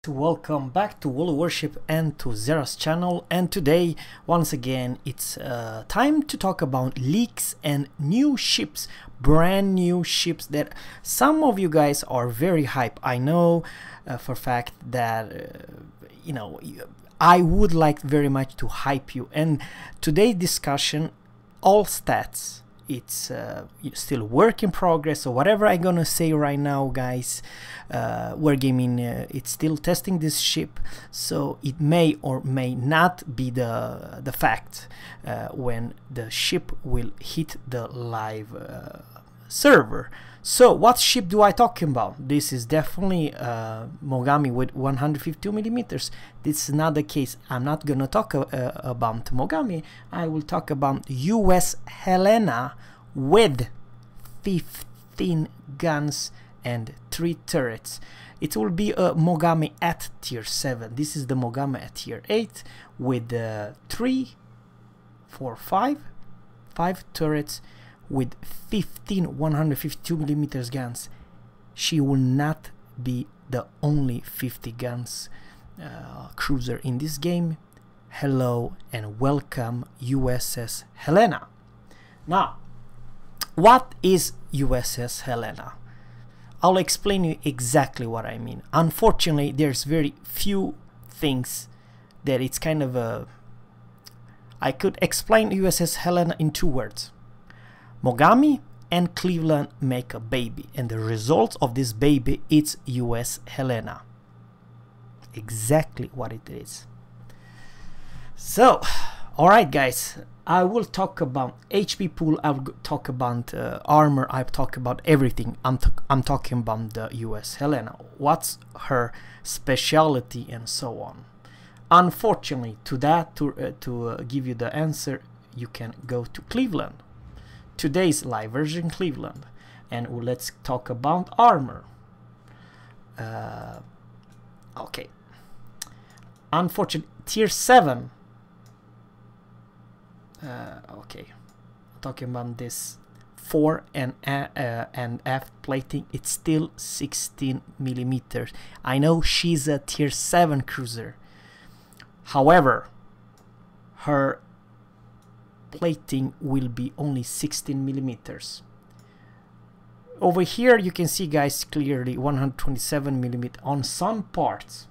Welcome back to World Warship and to Zerra's channel, and today once again it's time to talk about leaks and new ships, brand new ships that some of you guys are very hype. I know for a fact that I would like very much to hype you, and today's discussion all stats. It's still work in progress, so whatever I'm gonna say right now, guys, Wargaming it's still testing this ship, so it may or may not be the fact when the ship will hit the live server. So what ship do I talking about? This is definitely Mogami with 152 millimeters. This is not the case. I'm not gonna talk about Mogami. I will talk about USS Helena with 15 guns and 3 turrets. It will be a Mogami at tier 7. This is the Mogami at tier 8 with 5 turrets with 15 152 millimeters guns. She will not be the only 50 guns cruiser in this game. Hello and welcome USS Helena. Now, what is USS Helena? I'll explain you exactly what I mean. Unfortunately, there's very few things that it's kind of a... I could explain USS Helena in 2 words. Mogami and Cleveland make a baby, and the result of this baby is USS Helena. Exactly what it is. So, alright guys, I will talk about HP pool, I will talk about armor, I'll talk about everything. I'm talking about the USS Helena, what's her specialty and so on. Unfortunately, to give you the answer, you can go to Cleveland. Today's live version Cleveland, and let's talk about armor. Okay, unfortunately, tier 7. Okay, talking about this fore and aft plating, it's still 16 millimeters. I know she's a tier 7 cruiser, however her plating will be only 16 millimeters. Over here you can see, guys, clearly 127 millimeter on some parts.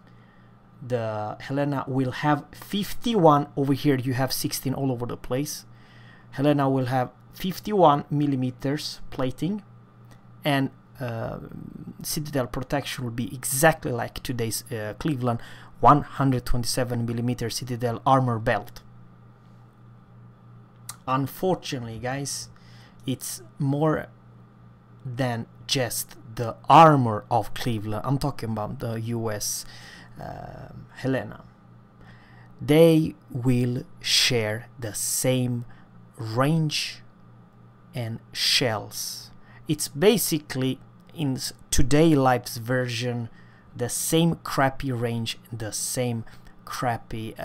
The Helena will have 51. Over here you have 16 all over the place. Helena will have 51 millimeters plating, and citadel protection will be exactly like today's Cleveland, 127 millimeter citadel armor belt. Unfortunately, guys, it's more than just the armor of Cleveland. I'm talking about the US Helena. They will share the same range and shells. It's basically in today life's version the same crappy range, the same crappy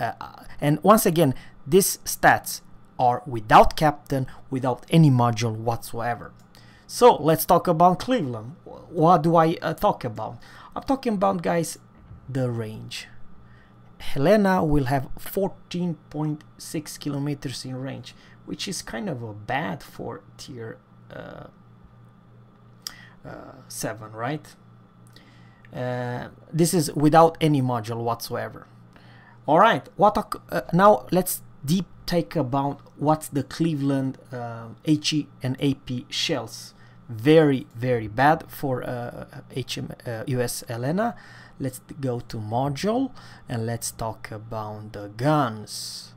and once again, these stats are without captain, without any module whatsoever. So let's talk about Cleveland. What do I talk about? I'm talking about, guys, the range. Helena will have 14.6 kilometers in range, which is kind of a bad for tier 7, right? This is without any module whatsoever. All right, now let's deep take about what's the Cleveland HE and AP shells. Very bad for US Helena. Let's go to module and let's talk about the guns.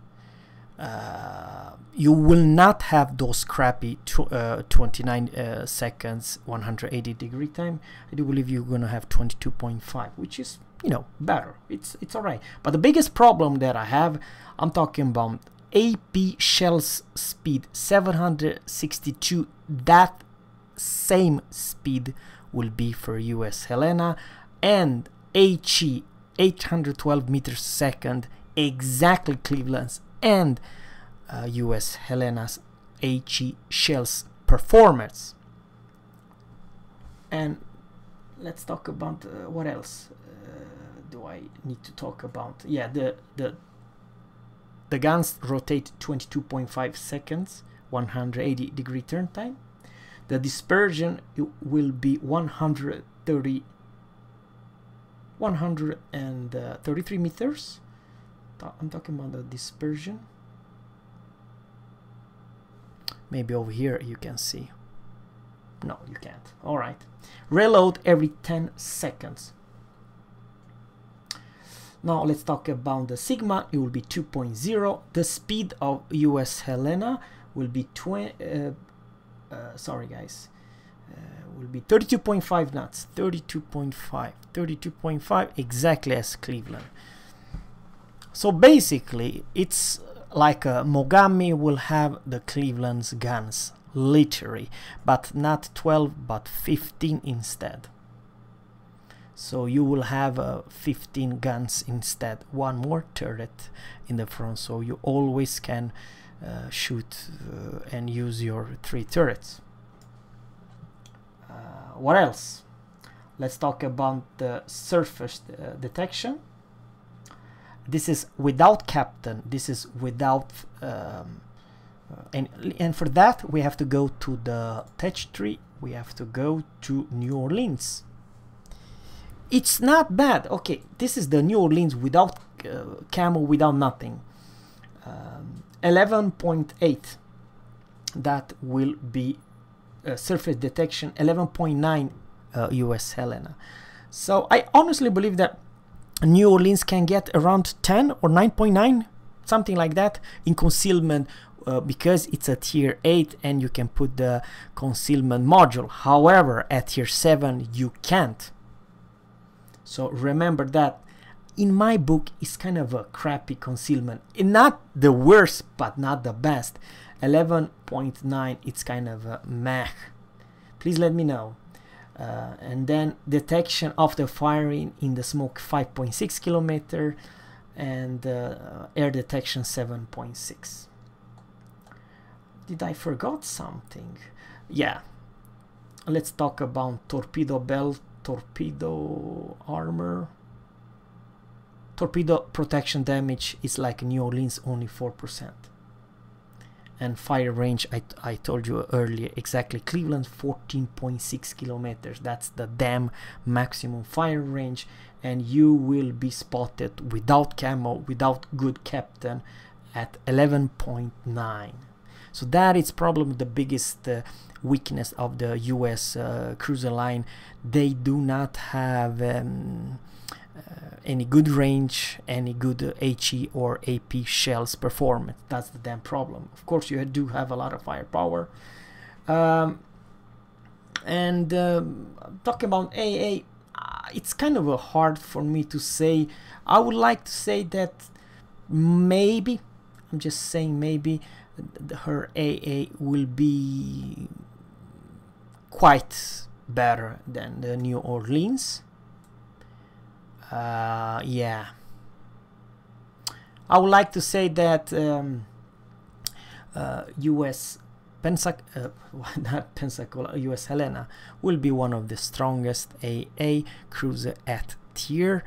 You will not have those crappy 29 seconds 180 degree time. I do believe you're gonna have 22.5, which is, you know, better. It's all right. But the biggest problem that I have, I'm talking about AP shells speed 762. That same speed will be for US Helena, and HE 812 meters a second, exactly Cleveland's and US Helena's HE shells performance. And let's talk about what else. do I need to talk about? Yeah, the guns rotate 22.5 seconds, 180-degree turn time. The dispersion will be 133 meters. I'm talking about the dispersion. Maybe over here you can see. No, you can't. All right. Reload every 10 seconds. Now let's talk about the sigma. It will be 2.0. The speed of USS Helena will be sorry guys, will be 32.5 knots. 32.5 exactly as Cleveland. So basically it's like a Mogami will have the Cleveland's guns literally, but not 12 but 15 instead. So you will have 15 guns instead, one more turret in the front, so you always can shoot and use your 3 turrets. What else? Let's talk about the surface detection. This is without captain, this is without and for that we have to go to the tech tree, we have to go to New Orleans. It's not bad. Okay, this is the New Orleans without camo, without nothing. 11.8, that will be surface detection. 11.9 USS Helena. So I honestly believe that New Orleans can get around 10 or 9.9, something like that, in concealment, because it's a tier 8 and you can put the concealment module. However, at tier 7 you can't. So remember that. In my book, it's kind of a crappy concealment. Not the worst, but not the best. 11.9, it's kind of a meh. Please let me know. And then detection after firing in the smoke 5.6 kilometer, and air detection 7.6. Did I forgot something? Yeah. Let's talk about torpedo belt, torpedo armor. Torpedo protection damage is like New Orleans, only 4%. And fire range, I told you earlier, exactly Cleveland 14.6 kilometers. That's the damn maximum fire range, and you will be spotted without camo, without good captain, at 11.9. So that is probably the biggest weakness of the US cruiser line. They do not have any good range, any good HE or AP shells performance. That's the damn problem. Of course, you do have a lot of firepower. Talking about AA, it's kind of hard for me to say. I would like to say that maybe, I'm just saying maybe, her AA will be quite better than the New Orleans. Yeah, I would like to say that US US Helena will be one of the strongest AA cruiser at tier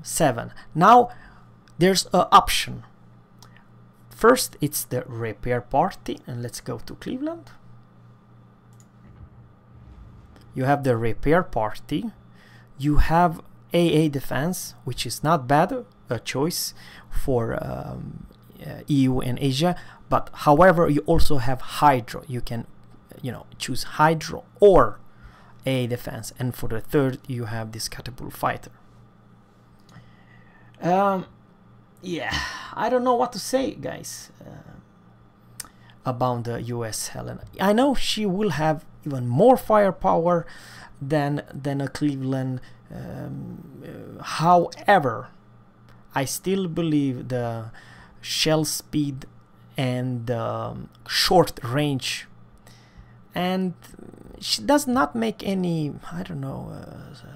7. Now there's an option. First, it's the repair party, and let's go to Cleveland. You have the repair party. You have AA defense, which is not bad, a choice for EU and Asia. But however, you also have Hydro. You can, choose Hydro or AA defense. And for the third, you have this catapult fighter. Yeah, I don't know what to say, guys, about the US Helena. I know she will have even more firepower than a Cleveland. However, I still believe the shell speed and short range, and she does not make any, I don't know,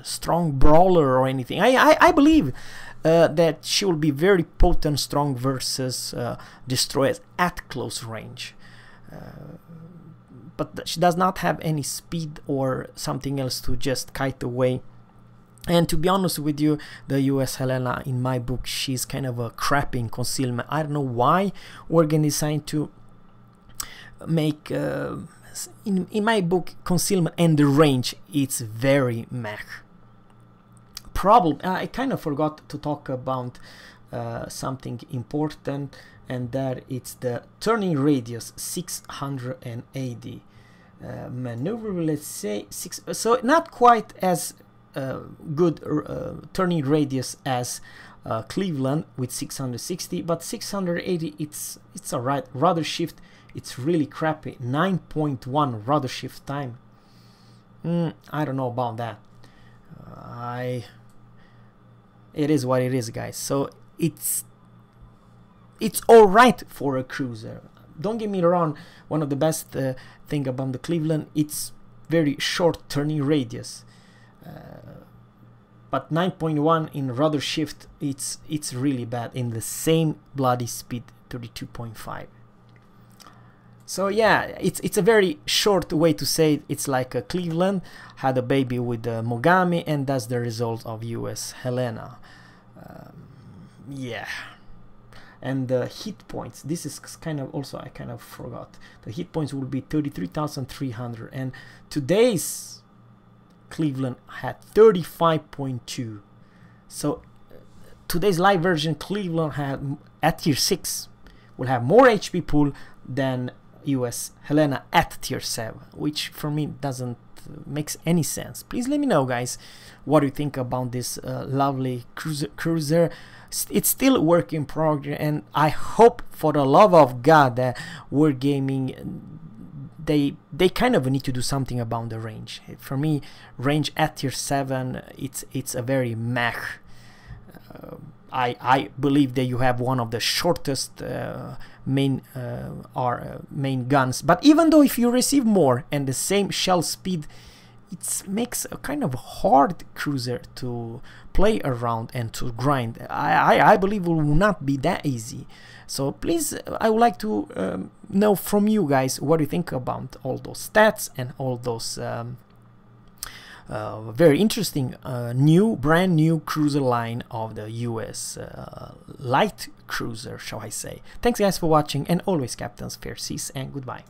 strong brawler or anything. I believe that she will be very potent, strong versus destroyers at close range. But she does not have any speed or something else to just kite away And to be honest with you, the USS Helena, in my book, she's kind of a crap in concealment. I don't know why Oregon decided to make, in my book, concealment and the range, it's very meh. Problem, I kind of forgot to talk about something important, and that it's the turning radius 680. Maneuver, let's say, so not quite as good turning radius as Cleveland with 660, but 680, it's alright. Rudder shift, it's really crappy. 9.1 rudder shift time. I don't know about that. It is what it is, guys. So it's alright for a cruiser. Don't get me wrong, one of the best thing about the Cleveland, it's very short turning radius. But 9.1 in rudder shift, it's really bad in the same bloody speed, 32.5. So yeah, it's a very short way to say it. It's like a Cleveland had a baby with Mogami, and that's the result of USS Helena. Yeah. And the hit points, this is kind of also, I kind of forgot, the hit points will be 33,300, and today's Cleveland had 35.2. so today's live version Cleveland had at tier 6 will have more HP pool than USS Helena at tier 7, which for me doesn't makes any sense. Please let me know, guys, what do you think about this lovely cruiser. It's still a work in progress, and I hope for the love of God that Wargaming they kind of need to do something about the range. For me, range at tier 7, it's a very meh. I believe that you have one of the shortest main guns, but even though if you receive more and the same shell speed, it makes a kind of hard cruiser to play around and to grind. I believe it will not be that easy. So please, I would like to know from you guys what you think about all those stats and all those very interesting brand new cruiser line of the US light cruiser, shall I say. Thanks guys for watching, and always captains, fair seas, and goodbye.